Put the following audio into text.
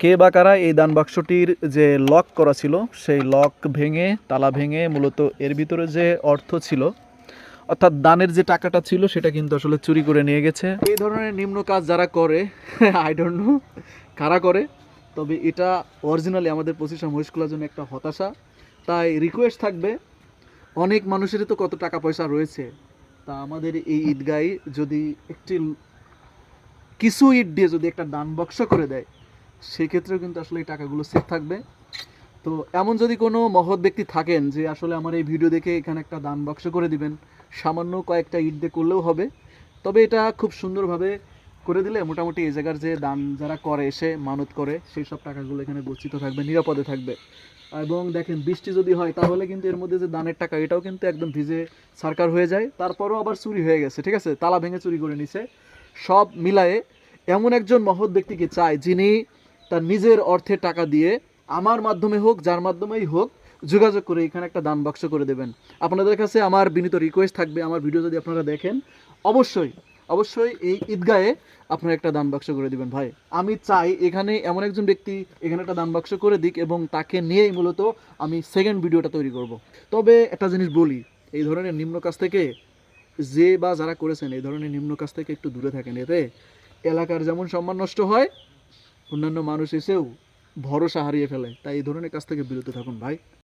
কে বা কারা এই দান বাক্সটির যে লক করা ছিল সেই লক ভেঙে তালা ভেঙে মূলত এর ভিতরে যে অর্থ ছিল অর্থাৎ দানের যে টাকাটা ছিল সেটা কিন্তু আসলে চুরি করে নিয়ে গেছে। এই ধরনের নিম্ন কাজ যারা করে আই ডোন্ট নো কারা করে, তবে এটা অরিজিনালি আমাদের পঁচিশা মহিষকুলার জন্য একটা হতাশা। তাই রিকোয়েস্ট থাকবে, অনেক মানুষেরই তো কত টাকা পয়সা রয়েছে, তা আমাদের এই ঈদগায় যদি একটি কিছু ইট দিয়ে যদি একটা দান বক্স করে দেয় সেক্ষেত্রেও কিন্তু আসলে এই টাকাগুলো সেফ থাকবে। তো এমন যদি কোনো মহৎ ব্যক্তি থাকেন যে আসলে আমার এই ভিডিও দেখে এখানে একটা দান বাক্স করে দিবেন, সামান্য কয়েকটা ইট দিয়ে করলেও হবে, তবে এটা খুব সুন্দরভাবে করে দিলে মোটামুটি এই জায়গার যে দান যারা করে এসে মানত করে সেই সব টাকাগুলো এখানে গচ্ছিত থাকবে, নিরাপদে থাকবে। এবং দেখেন বৃষ্টি যদি হয় তাহলে কিন্তু এর মধ্যে যে দানের টাকা এটাও কিন্তু একদম ভিজে সারকার হয়ে যায়, তারপরও আবার চুরি হয়ে গেছে, ঠিক আছে, তালা ভেঙে চুরি করে নিছে। সব মিলায়ে এমন একজন মহৎ ব্যক্তিকে চাই যিনি তার নিজের অর্থে টাকা দিয়ে আমার মাধ্যমে হোক যার মাধ্যমেই হোক যোগাযোগ করে এখানে একটা দান বাক্স করে দেবেন। আপনাদের কাছে আমার বিনীত রিকোয়েস্ট থাকবে, আমার ভিডিও যদি আপনারা দেখেন অবশ্যই অবশ্যই এই ঈদগাহে আপনারা একটা দান বাক্স করে দিবেন ভাই। আমি চাই এখানে এমন একজন ব্যক্তি এখানে একটা দান বাক্স করে দিক এবং তাকে নিয়েই মূলত আমি সেকেন্ড ভিডিওটা তৈরি করব। তবে একটা জিনিস বলি, এই ধরনের নিম্ন কাজ থেকে যে বা যারা করেছেন এই ধরনের নিম্ন কাজ থেকে একটু দূরে থাকেন, এতে এলাকার যেমন সম্মান নষ্ট হয়, অন্যান্য মানুষ এসেও ভরসা হারিয়ে ফেলে। তাই এই ধরনের কাজ থেকে বিরত থাকুন ভাই।